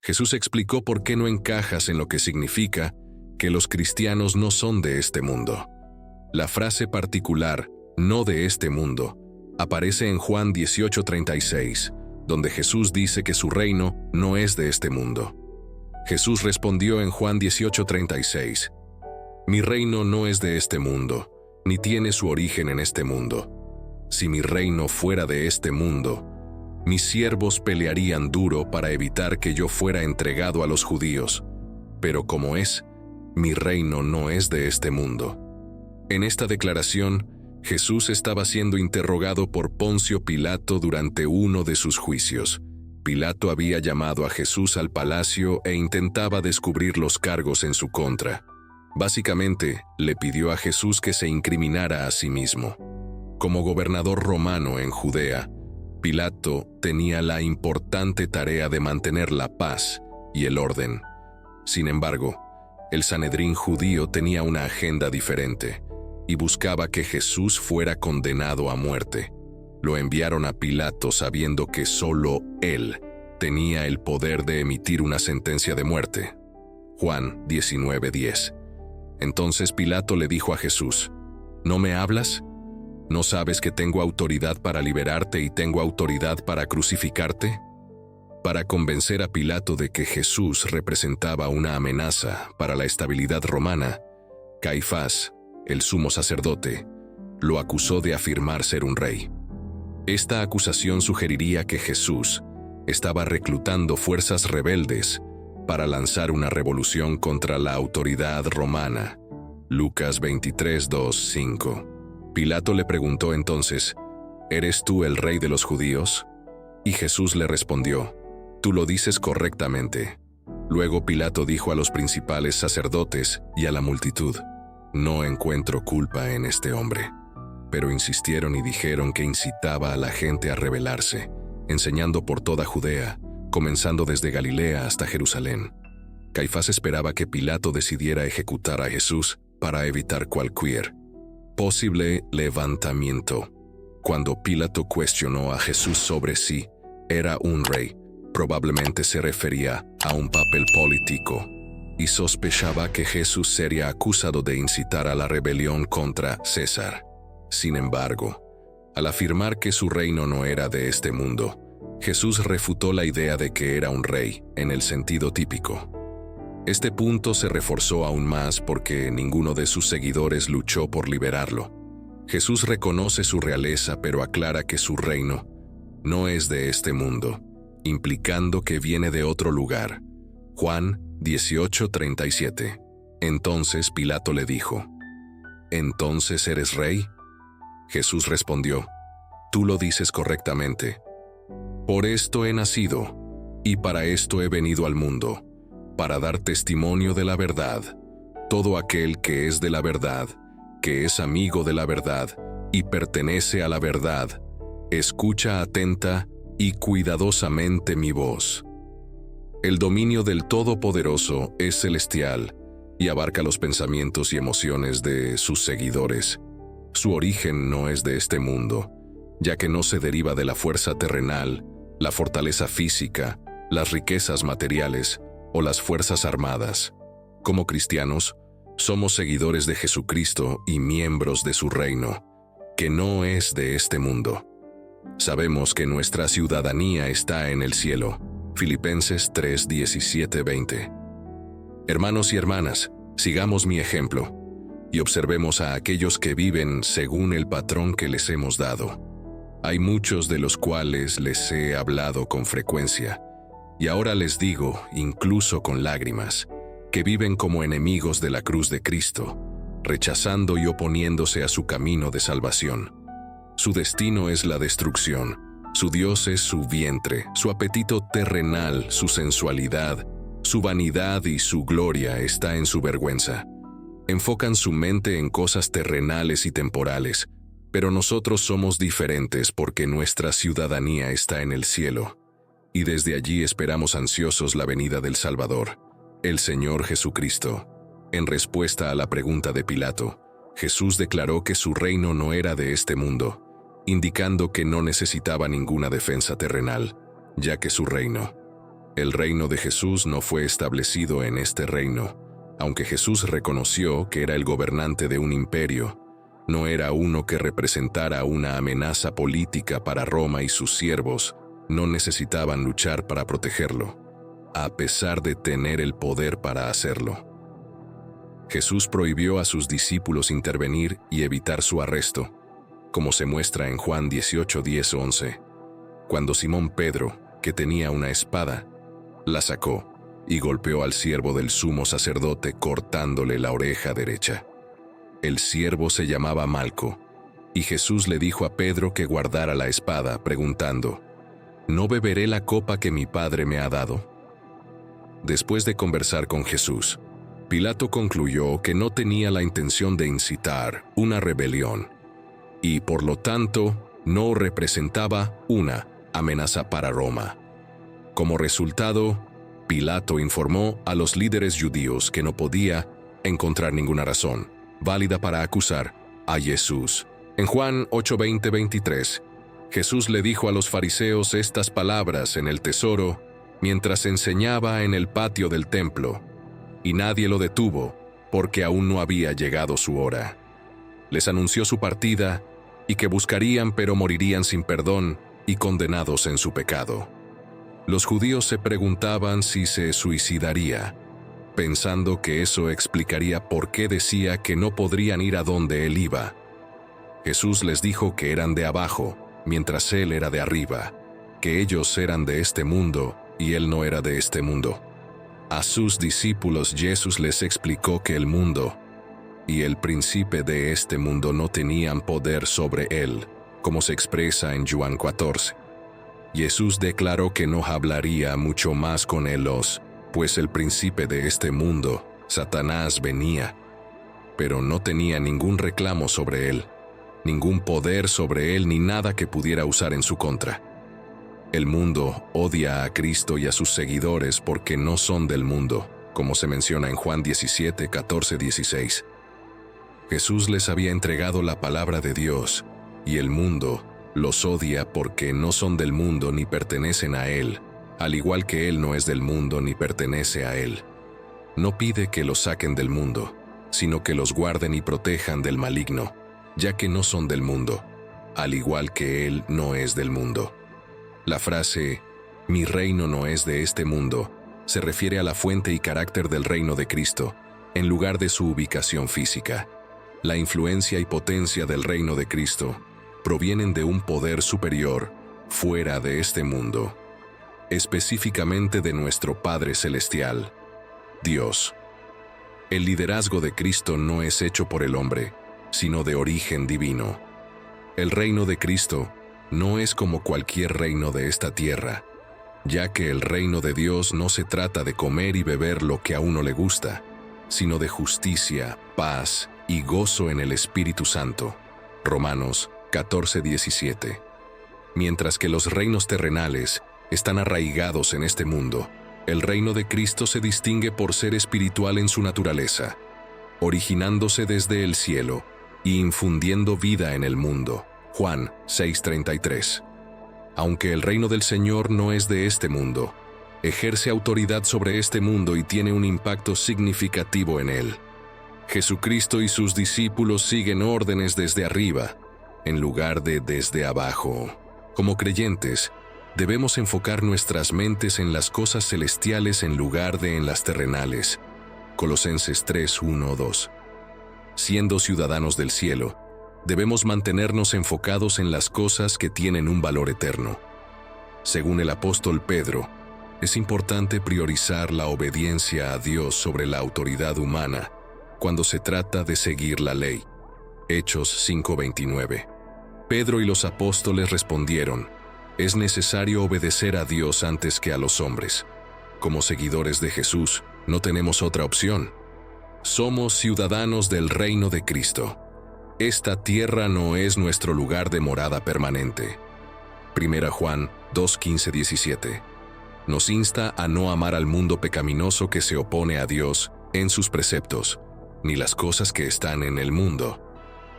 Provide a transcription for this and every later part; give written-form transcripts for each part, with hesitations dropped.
Jesús explicó por qué no encajas en lo que significa que los cristianos no son de este mundo. La frase particular, no de este mundo, aparece en Juan 18:36, donde Jesús dice que su reino no es de este mundo. Jesús respondió en Juan 18:36, «Mi reino no es de este mundo, ni tiene su origen en este mundo. Si mi reino fuera de este mundo, mis siervos pelearían duro para evitar que yo fuera entregado a los judíos, pero como es, mi reino no es de este mundo». En esta declaración, Jesús estaba siendo interrogado por Poncio Pilato durante uno de sus juicios. Pilato había llamado a Jesús al palacio e intentaba descubrir los cargos en su contra. Básicamente, le pidió a Jesús que se incriminara a sí mismo. Como gobernador romano en Judea, Pilato tenía la importante tarea de mantener la paz y el orden. Sin embargo, el Sanedrín judío tenía una agenda diferente y buscaba que Jesús fuera condenado a muerte. Lo enviaron a Pilato sabiendo que solo él tenía el poder de emitir una sentencia de muerte. Juan 19:10. Entonces Pilato le dijo a Jesús, ¿no me hablas? ¿No sabes que tengo autoridad para liberarte y tengo autoridad para crucificarte? Para convencer a Pilato de que Jesús representaba una amenaza para la estabilidad romana, Caifás, el sumo sacerdote, lo acusó de afirmar ser un rey. Esta acusación sugeriría que Jesús estaba reclutando fuerzas rebeldes para lanzar una revolución contra la autoridad romana. Lucas 23:2-5. Pilato le preguntó entonces, ¿eres tú el rey de los judíos? Y Jesús le respondió, tú lo dices correctamente. Luego Pilato dijo a los principales sacerdotes y a la multitud, no encuentro culpa en este hombre. Pero insistieron y dijeron que incitaba a la gente a rebelarse, enseñando por toda Judea, comenzando desde Galilea hasta Jerusalén. Caifás esperaba que Pilato decidiera ejecutar a Jesús para evitar cualquier posible levantamiento. Cuando Pilato cuestionó a Jesús sobre si era un rey, probablemente se refería a un papel político, y sospechaba que Jesús sería acusado de incitar a la rebelión contra César. Sin embargo, al afirmar que su reino no era de este mundo, Jesús refutó la idea de que era un rey en el sentido típico. Este punto se reforzó aún más porque ninguno de sus seguidores luchó por liberarlo. Jesús reconoce su realeza pero aclara que su reino no es de este mundo, implicando que viene de otro lugar. Juan 18:37. Entonces Pilato le dijo, ¿entonces eres rey? Jesús respondió, tú lo dices correctamente. Por esto he nacido, y para esto he venido al mundo, para dar testimonio de la verdad. Todo aquel que es de la verdad, que es amigo de la verdad y pertenece a la verdad, escucha atenta y cuidadosamente mi voz. El dominio del Todopoderoso es celestial y abarca los pensamientos y emociones de sus seguidores. Su origen no es de este mundo, ya que no se deriva de la fuerza terrenal, la fortaleza física, las riquezas materiales o las fuerzas armadas. Como cristianos, somos seguidores de Jesucristo y miembros de su reino, que no es de este mundo. Sabemos que nuestra ciudadanía está en el cielo. Filipenses 3:17-20. Hermanos y hermanas, sigamos mi ejemplo y observemos a aquellos que viven según el patrón que les hemos dado. Hay muchos de los cuales les he hablado con frecuencia, y ahora les digo, incluso con lágrimas, que viven como enemigos de la cruz de Cristo, rechazando y oponiéndose a su camino de salvación. Su destino es la destrucción, su Dios es su vientre, su apetito terrenal, su sensualidad, su vanidad y su gloria está en su vergüenza. Enfocan su mente en cosas terrenales y temporales, pero nosotros somos diferentes porque nuestra ciudadanía está en el cielo, y desde allí esperamos ansiosos la venida del Salvador, el Señor Jesucristo. En respuesta a la pregunta de Pilato, Jesús declaró que su reino no era de este mundo, indicando que no necesitaba ninguna defensa terrenal, ya que su reino El reino de Jesús no fue establecido en este reino. Aunque Jesús reconoció que era el gobernante de un imperio, no era uno que representara una amenaza política para Roma, y sus siervos no necesitaban luchar para protegerlo, a pesar de tener el poder para hacerlo. Jesús prohibió a sus discípulos intervenir y evitar su arresto, como se muestra en Juan 18:10-11, cuando Simón Pedro, que tenía una espada, la sacó y golpeó al siervo del sumo sacerdote cortándole la oreja derecha. El siervo se llamaba Malco, y Jesús le dijo a Pedro que guardara la espada, preguntando: ¿No beberé la copa que mi Padre me ha dado? Después de conversar con Jesús, Pilato concluyó que no tenía la intención de incitar una rebelión, y por lo tanto no representaba una amenaza para Roma. Como resultado, Pilato informó a los líderes judíos que no podía encontrar ninguna razón válida para acusar a Jesús. En Juan 8:20-23, Jesús le dijo a los fariseos estas palabras en el tesoro mientras enseñaba en el patio del templo, y nadie lo detuvo porque aún no había llegado su hora. Les anunció su partida y que buscarían pero morirían sin perdón y condenados en su pecado. Los judíos se preguntaban si se suicidaría, pensando que eso explicaría por qué decía que no podrían ir a donde él iba. Jesús les dijo que eran de abajo, mientras él era de arriba, que ellos eran de este mundo y él no era de este mundo. A sus discípulos Jesús les explicó que el mundo y el príncipe de este mundo no tenían poder sobre él, como se expresa en Juan 14. Jesús declaró que no hablaría mucho más con ellos, pues el príncipe de este mundo, Satanás, venía, pero no tenía ningún reclamo sobre él, ningún poder sobre él ni nada que pudiera usar en su contra. El mundo odia a Cristo y a sus seguidores porque no son del mundo, como se menciona en Juan 17:14-16. Jesús les había entregado la palabra de Dios, y el mundo los odia porque no son del mundo ni pertenecen a él, al igual que él no es del mundo ni pertenece a él. No pide que los saquen del mundo, sino que los guarden y protejan del maligno, ya que no son del mundo, al igual que él no es del mundo. La frase, "Mi reino no es de este mundo", se refiere a la fuente y carácter del reino de Cristo, en lugar de su ubicación física. La influencia y potencia del reino de Cristo provienen de un poder superior, fuera de este mundo, específicamente de nuestro Padre Celestial, Dios. El liderazgo de Cristo no es hecho por el hombre, sino de origen divino. El reino de Cristo no es como cualquier reino de esta tierra, ya que el reino de Dios no se trata de comer y beber lo que a uno le gusta, sino de justicia, paz y gozo en el Espíritu Santo. Romanos 14:17. Mientras que los reinos terrenales están arraigados en este mundo, el reino de Cristo se distingue por ser espiritual en su naturaleza, originándose desde el cielo y infundiendo vida en el mundo. Juan 6:33. Aunque el reino del Señor no es de este mundo, ejerce autoridad sobre este mundo y tiene un impacto significativo en él. Jesucristo y sus discípulos siguen órdenes desde arriba, en lugar de desde abajo. Como creyentes, debemos enfocar nuestras mentes en las cosas celestiales en lugar de en las terrenales. Colosenses 3:1-2. Siendo ciudadanos del cielo, debemos mantenernos enfocados en las cosas que tienen un valor eterno. Según el apóstol Pedro, es importante priorizar la obediencia a Dios sobre la autoridad humana cuando se trata de seguir la ley. Hechos 5:29. Pedro y los apóstoles respondieron: es necesario obedecer a Dios antes que a los hombres. Como seguidores de Jesús, no tenemos otra opción. Somos ciudadanos del reino de Cristo. Esta tierra no es nuestro lugar de morada permanente. 1 Juan 2:15-17. Nos insta a no amar al mundo pecaminoso que se opone a Dios en sus preceptos, ni las cosas que están en el mundo.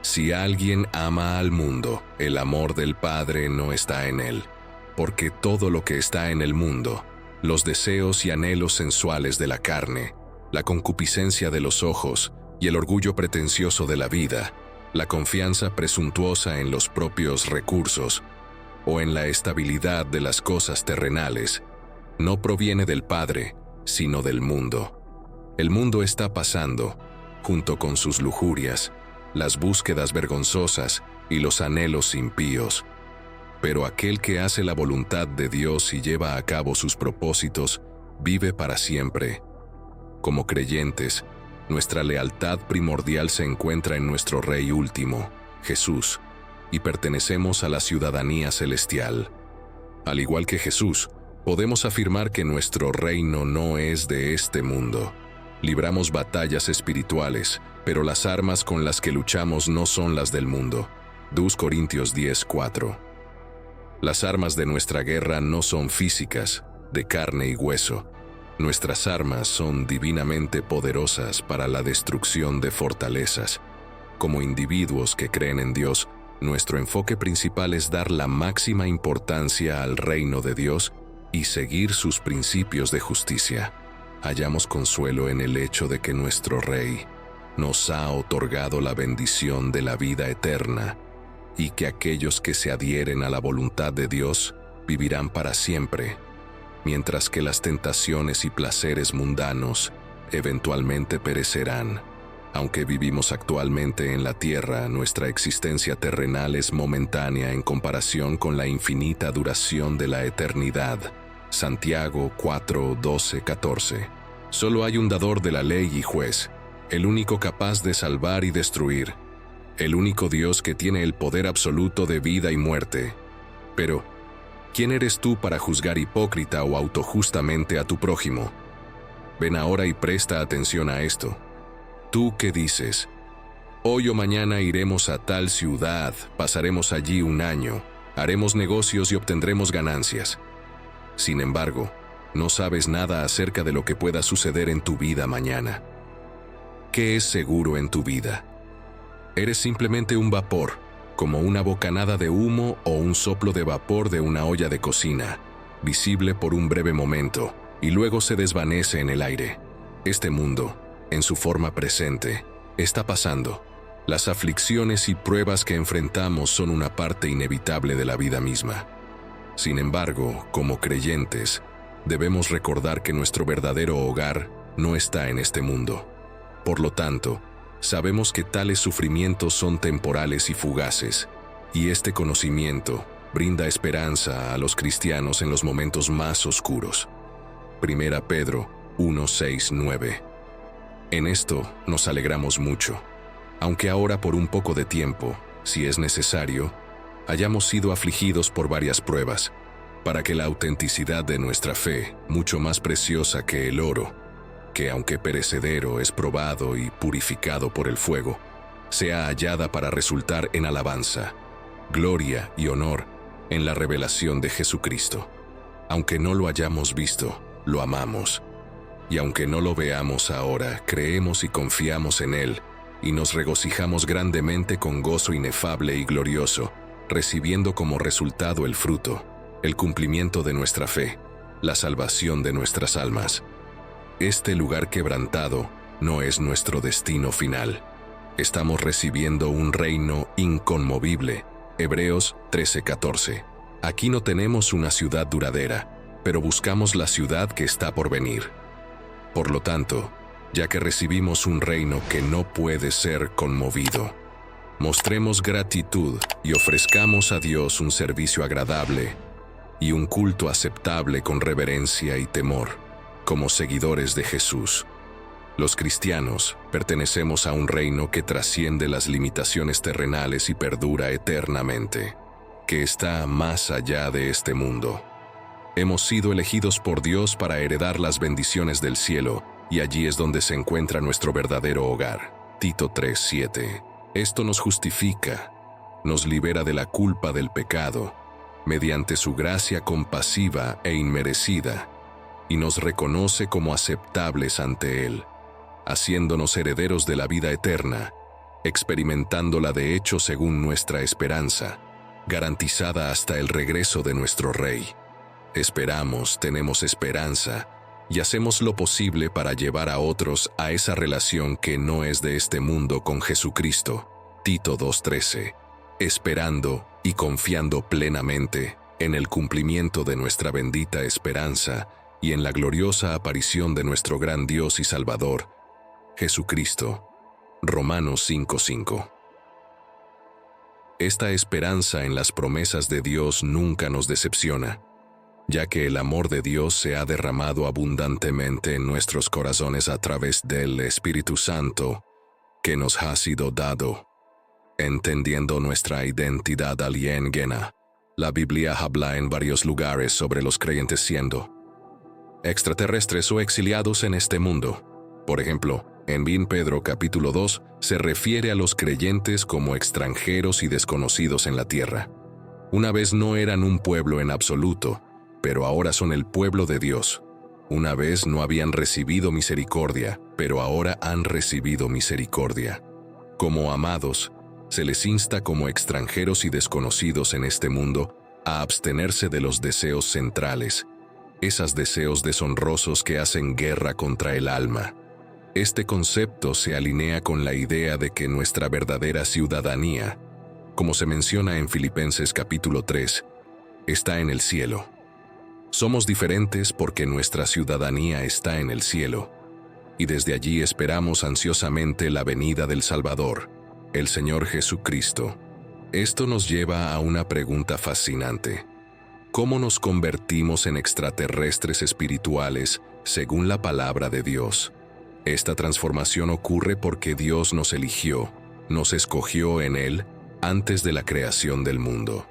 Si alguien ama al mundo, el amor del Padre no está en él, porque todo lo que está en el mundo, los deseos y anhelos sensuales de la carne, la concupiscencia de los ojos y el orgullo pretencioso de la vida, la confianza presuntuosa en los propios recursos o en la estabilidad de las cosas terrenales, no proviene del Padre, sino del mundo. El mundo está pasando, junto con sus lujurias, las búsquedas vergonzosas y los anhelos impíos. Pero aquel que hace la voluntad de Dios y lleva a cabo sus propósitos, vive para siempre. Como creyentes, nuestra lealtad primordial se encuentra en nuestro Rey último, Jesús, y pertenecemos a la ciudadanía celestial. Al igual que Jesús, podemos afirmar que nuestro reino no es de este mundo. Libramos batallas espirituales, pero las armas con las que luchamos no son las del mundo. 2 Corintios 10:4. Las armas de nuestra guerra no son físicas, de carne y hueso. Nuestras armas son divinamente poderosas para la destrucción de fortalezas. Como individuos que creen en Dios, nuestro enfoque principal es dar la máxima importancia al reino de Dios y seguir sus principios de justicia. Hallamos consuelo en el hecho de que nuestro Rey nos ha otorgado la bendición de la vida eterna y que aquellos que se adhieren a la voluntad de Dios vivirán para siempre, mientras que las tentaciones y placeres mundanos eventualmente perecerán. Aunque vivimos actualmente en la tierra, nuestra existencia terrenal es momentánea en comparación con la infinita duración de la eternidad. Santiago 4:12-14. Solo hay un dador de la ley y juez, el único capaz de salvar y destruir, el único Dios que tiene el poder absoluto de vida y muerte. Pero, ¿quién eres tú para juzgar hipócrita o autojustamente a tu prójimo? Ven ahora y presta atención a esto. Tú que dices, hoy o mañana iremos a tal ciudad, pasaremos allí un año, haremos negocios y obtendremos ganancias. Sin embargo, no sabes nada acerca de lo que pueda suceder en tu vida mañana. ¿Qué es seguro en tu vida? Eres simplemente un vapor, como una bocanada de humo o un soplo de vapor de una olla de cocina, visible por un breve momento, y luego se desvanece en el aire. Este mundo, en su forma presente, está pasando. Las aflicciones y pruebas que enfrentamos son una parte inevitable de la vida misma. Sin embargo, como creyentes, debemos recordar que nuestro verdadero hogar no está en este mundo. Por lo tanto, sabemos que tales sufrimientos son temporales y fugaces, y este conocimiento brinda esperanza a los cristianos en los momentos más oscuros. 1 Pedro 1:6-9. En esto nos alegramos mucho, aunque ahora por un poco de tiempo, si es necesario, hayamos sido afligidos por varias pruebas, para que la autenticidad de nuestra fe, mucho más preciosa que el oro, que aunque perecedero es probado y purificado por el fuego, sea hallada para resultar en alabanza, gloria y honor en la revelación de Jesucristo. Aunque no lo hayamos visto, lo amamos, y aunque no lo veamos ahora, creemos y confiamos en Él, y nos regocijamos grandemente con gozo inefable y glorioso, recibiendo como resultado el fruto, el cumplimiento de nuestra fe, la salvación de nuestras almas. Este lugar quebrantado no es nuestro destino final. Estamos recibiendo un reino inconmovible. Hebreos 13:14. Aquí no tenemos una ciudad duradera, pero buscamos la ciudad que está por venir. Por lo tanto, ya que recibimos un reino que no puede ser conmovido, mostremos gratitud y ofrezcamos a Dios un servicio agradable y un culto aceptable con reverencia y temor, como seguidores de Jesús. Los cristianos pertenecemos a un reino que trasciende las limitaciones terrenales y perdura eternamente, que está más allá de este mundo. Hemos sido elegidos por Dios para heredar las bendiciones del cielo, y allí es donde se encuentra nuestro verdadero hogar. Tito 3:7. Esto nos justifica, nos libera de la culpa del pecado, mediante su gracia compasiva e inmerecida, y nos reconoce como aceptables ante Él, haciéndonos herederos de la vida eterna, experimentándola de hecho según nuestra esperanza, garantizada hasta el regreso de nuestro Rey. Esperamos, tenemos esperanza y hacemos lo posible para llevar a otros a esa relación que no es de este mundo con Jesucristo. Tito 2:13. Esperando y confiando plenamente en el cumplimiento de nuestra bendita esperanza y en la gloriosa aparición de nuestro gran Dios y Salvador, Jesucristo. Romanos 5:5. Esta esperanza en las promesas de Dios nunca nos decepciona, ya que el amor de Dios se ha derramado abundantemente en nuestros corazones a través del Espíritu Santo que nos ha sido dado. Entendiendo nuestra identidad alienígena, la Biblia habla en varios lugares sobre los creyentes siendo extraterrestres o exiliados en este mundo. Por ejemplo, en 1 Pedro capítulo 2 se refiere a los creyentes como extranjeros y desconocidos en la tierra. Una vez no eran un pueblo en absoluto, pero ahora son el pueblo de Dios. Una vez no habían recibido misericordia, pero ahora han recibido misericordia. Como amados, se les insta como extranjeros y desconocidos en este mundo a abstenerse de los deseos centrales, esos deseos deshonrosos que hacen guerra contra el alma. Este concepto se alinea con la idea de que nuestra verdadera ciudadanía, como se menciona en Filipenses capítulo 3, está en el cielo. Somos diferentes porque nuestra ciudadanía está en el cielo, y desde allí esperamos ansiosamente la venida del Salvador, el Señor Jesucristo. Esto nos lleva a una pregunta fascinante. ¿Cómo nos convertimos en extraterrestres espirituales según la palabra de Dios? Esta transformación ocurre porque Dios nos eligió, nos escogió en Él antes de la creación del mundo.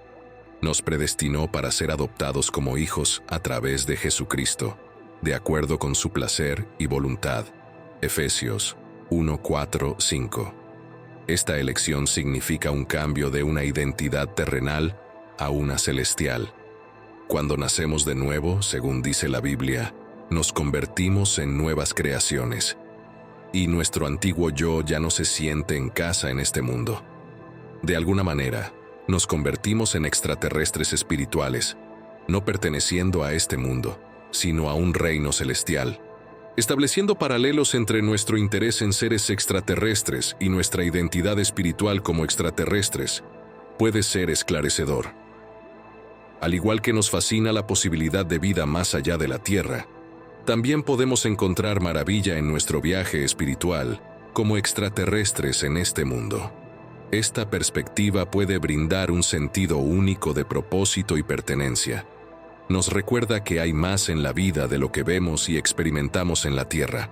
Nos predestinó para ser adoptados como hijos a través de Jesucristo, de acuerdo con su placer y voluntad. Efesios 1:4-5. Esta elección significa un cambio de una identidad terrenal a una celestial. Cuando nacemos de nuevo, según dice la Biblia, nos convertimos en nuevas creaciones, y nuestro antiguo yo ya no se siente en casa en este mundo. De alguna manera, nos convertimos en extraterrestres espirituales, no perteneciendo a este mundo, sino a un reino celestial, estableciendo paralelos entre nuestro interés en seres extraterrestres y nuestra identidad espiritual como extraterrestres. Puede ser esclarecedor. Al igual que nos fascina la posibilidad de vida más allá de la Tierra, también podemos encontrar maravilla en nuestro viaje espiritual como extraterrestres en este mundo. Esta perspectiva puede brindar un sentido único de propósito y pertenencia. Nos recuerda que hay más en la vida de lo que vemos y experimentamos en la Tierra.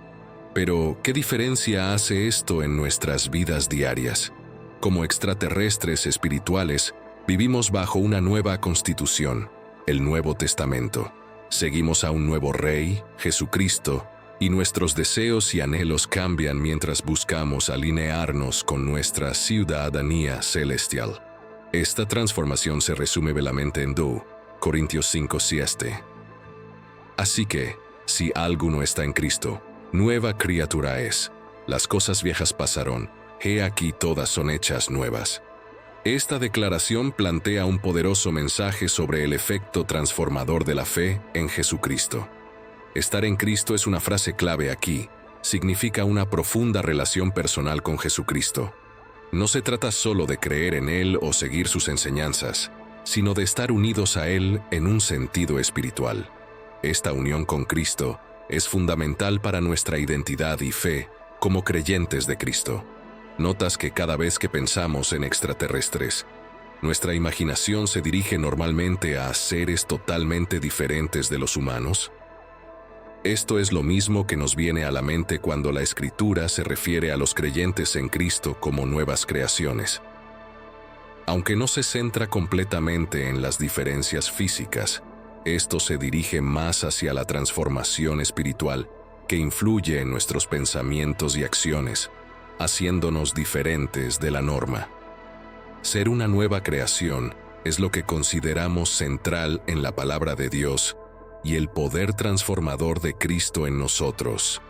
Pero, ¿qué diferencia hace esto en nuestras vidas diarias? Como extraterrestres espirituales, vivimos bajo una nueva constitución, el Nuevo Testamento. Seguimos a un nuevo Rey, Jesucristo, y nuestros deseos y anhelos cambian mientras buscamos alinearnos con nuestra ciudadanía celestial. Esta transformación se resume velamente en 2 Corintios 5:7. Así que, si alguno está en Cristo, nueva criatura es. Las cosas viejas pasaron, he aquí todas son hechas nuevas. Esta declaración plantea un poderoso mensaje sobre el efecto transformador de la fe en Jesucristo. Estar en Cristo es una frase clave aquí. Significa una profunda relación personal con Jesucristo. No se trata solo de creer en Él o seguir sus enseñanzas, sino de estar unidos a Él en un sentido espiritual. Esta unión con Cristo es fundamental para nuestra identidad y fe como creyentes de Cristo. ¿Notas que cada vez que pensamos en extraterrestres, nuestra imaginación se dirige normalmente a seres totalmente diferentes de los humanos? Esto es lo mismo que nos viene a la mente cuando la Escritura se refiere a los creyentes en Cristo como nuevas creaciones. Aunque no se centra completamente en las diferencias físicas, esto se dirige más hacia la transformación espiritual que influye en nuestros pensamientos y acciones, haciéndonos diferentes de la norma. Ser una nueva creación es lo que consideramos central en la palabra de Dios, y el poder transformador de Cristo en nosotros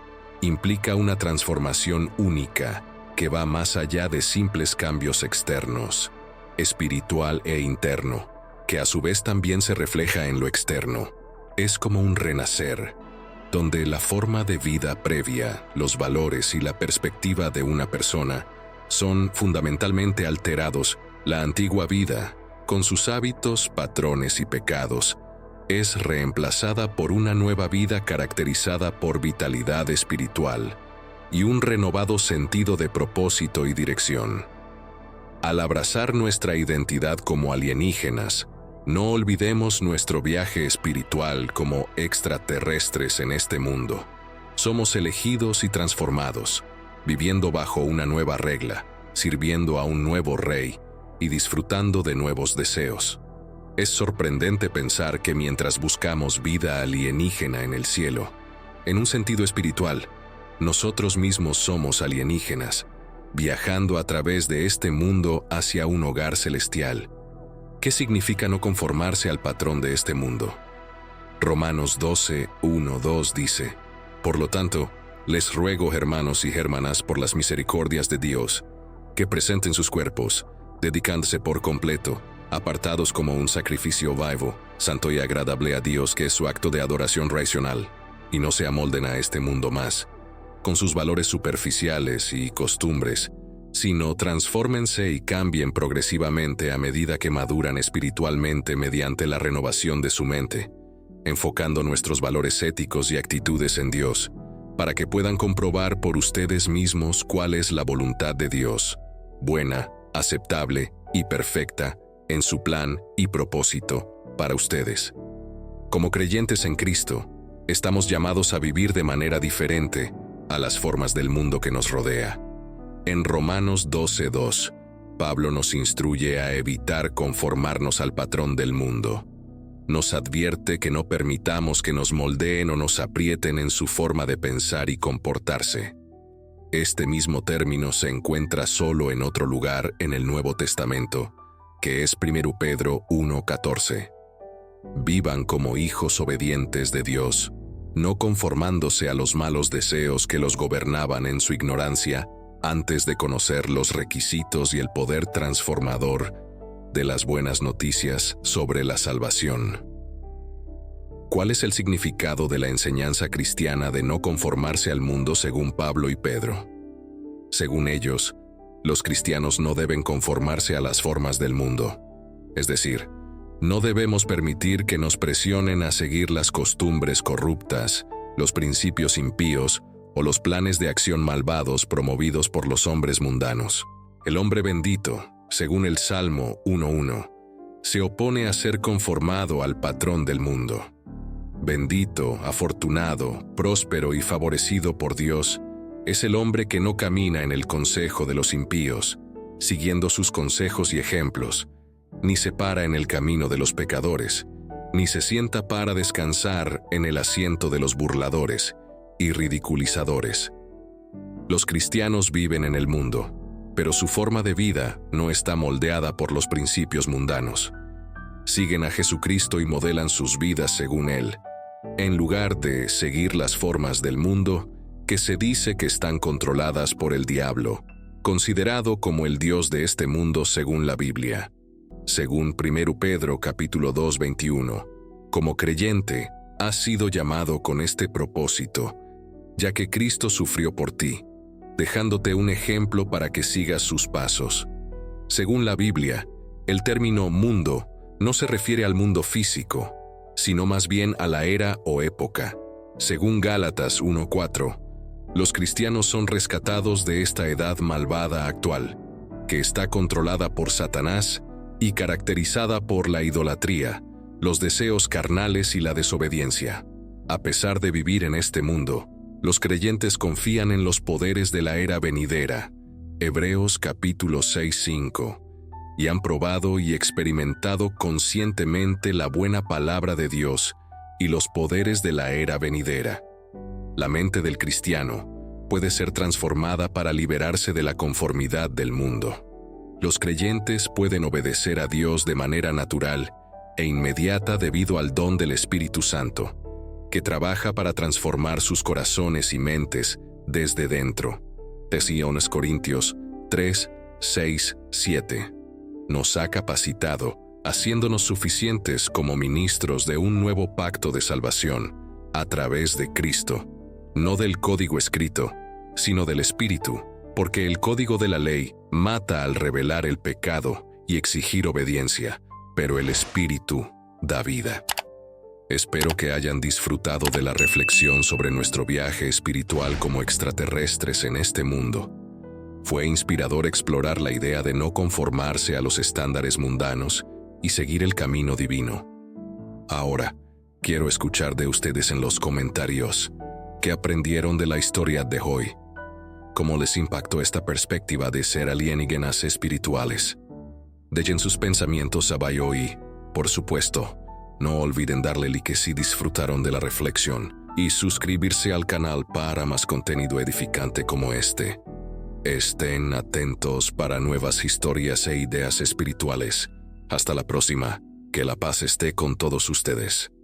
implica una transformación única que va más allá de simples cambios externos, espiritual e interno, que a su vez también se refleja en lo externo. Es como un renacer, donde la forma de vida previa, los valores y la perspectiva de una persona son fundamentalmente alterados. La antigua vida, con sus hábitos, patrones y pecados, es reemplazada por una nueva vida caracterizada por vitalidad espiritual y un renovado sentido de propósito y dirección. Al abrazar nuestra identidad como alienígenas, no olvidemos nuestro viaje espiritual como extraterrestres en este mundo. Somos elegidos y transformados, viviendo bajo una nueva regla, sirviendo a un nuevo rey y disfrutando de nuevos deseos. Es sorprendente pensar que mientras buscamos vida alienígena en el cielo, en un sentido espiritual, nosotros mismos somos alienígenas, viajando a través de este mundo hacia un hogar celestial. ¿Qué significa no conformarse al patrón de este mundo? Romanos 12, 1, 2 dice: Por lo tanto, les ruego, hermanos y hermanas, por las misericordias de Dios, que presenten sus cuerpos, dedicándose por completo, apartados como un sacrificio vivo, santo y agradable a Dios, que es su acto de adoración racional, y no se amolden a este mundo más, con sus valores superficiales y costumbres, sino transfórmense y cambien progresivamente a medida que maduran espiritualmente mediante la renovación de su mente, enfocando nuestros valores éticos y actitudes en Dios, para que puedan comprobar por ustedes mismos cuál es la voluntad de Dios, buena, aceptable y perfecta, en su plan y propósito para ustedes. Como creyentes en Cristo, estamos llamados a vivir de manera diferente a las formas del mundo que nos rodea. En Romanos 12:2, Pablo nos instruye a evitar conformarnos al patrón del mundo. Nos advierte que no permitamos que nos moldeen o nos aprieten en su forma de pensar y comportarse. Este mismo término se encuentra solo en otro lugar en el Nuevo Testamento, que es 1 Pedro 1:14. Vivan como hijos obedientes de Dios, no conformándose a los malos deseos que los gobernaban en su ignorancia antes de conocer los requisitos y el poder transformador de las buenas noticias sobre la salvación. ¿Cuál es el significado de la enseñanza cristiana de no conformarse al mundo según Pablo y Pedro? Según ellos, los cristianos no deben conformarse a las formas del mundo. Es decir, no debemos permitir que nos presionen a seguir las costumbres corruptas, los principios impíos o los planes de acción malvados promovidos por los hombres mundanos. El hombre bendito, según el Salmo 1:1, se opone a ser conformado al patrón del mundo. Bendito, afortunado, próspero y favorecido por Dios es el hombre que no camina en el consejo de los impíos, siguiendo sus consejos y ejemplos, ni se para en el camino de los pecadores, ni se sienta para descansar en el asiento de los burladores y ridiculizadores. Los cristianos viven en el mundo, pero su forma de vida no está moldeada por los principios mundanos. Siguen a Jesucristo y modelan sus vidas según Él, en lugar de seguir las formas del mundo que se dice que están controladas por el diablo, considerado como el Dios de este mundo según la Biblia. Según 1 Pedro capítulo 2, 21, como creyente, has sido llamado con este propósito, ya que Cristo sufrió por ti, dejándote un ejemplo para que sigas sus pasos. Según la Biblia, el término mundo no se refiere al mundo físico, sino más bien a la era o época. Según Gálatas 1:4, los cristianos son rescatados de esta edad malvada actual, que está controlada por Satanás y caracterizada por la idolatría, los deseos carnales y la desobediencia. A pesar de vivir en este mundo, los creyentes confían en los poderes de la era venidera, Hebreos capítulo 6:5, y han probado y experimentado conscientemente la buena palabra de Dios y los poderes de la era venidera. La mente del cristiano puede ser transformada para liberarse de la conformidad del mundo. Los creyentes pueden obedecer a Dios de manera natural e inmediata debido al don del Espíritu Santo, que trabaja para transformar sus corazones y mentes desde dentro. Tesalonicenses Corintios 3, 6, 7. Nos ha capacitado haciéndonos suficientes como ministros de un nuevo pacto de salvación a través de Cristo, no del código escrito, sino del Espíritu, porque el código de la ley mata al revelar el pecado y exigir obediencia, pero el Espíritu da vida. Espero que hayan disfrutado de la reflexión sobre nuestro viaje espiritual como extraterrestres en este mundo. Fue inspirador explorar la idea de no conformarse a los estándares mundanos y seguir el camino divino. Ahora, quiero escuchar de ustedes en los comentarios qué aprendieron de la historia de hoy, cómo les impactó esta perspectiva de ser alienígenas espirituales. Dejen sus pensamientos abajo y, por supuesto, no olviden darle like si disfrutaron de la reflexión y suscribirse al canal para más contenido edificante como este. Estén atentos para nuevas historias e ideas espirituales. Hasta la próxima. Que la paz esté con todos ustedes.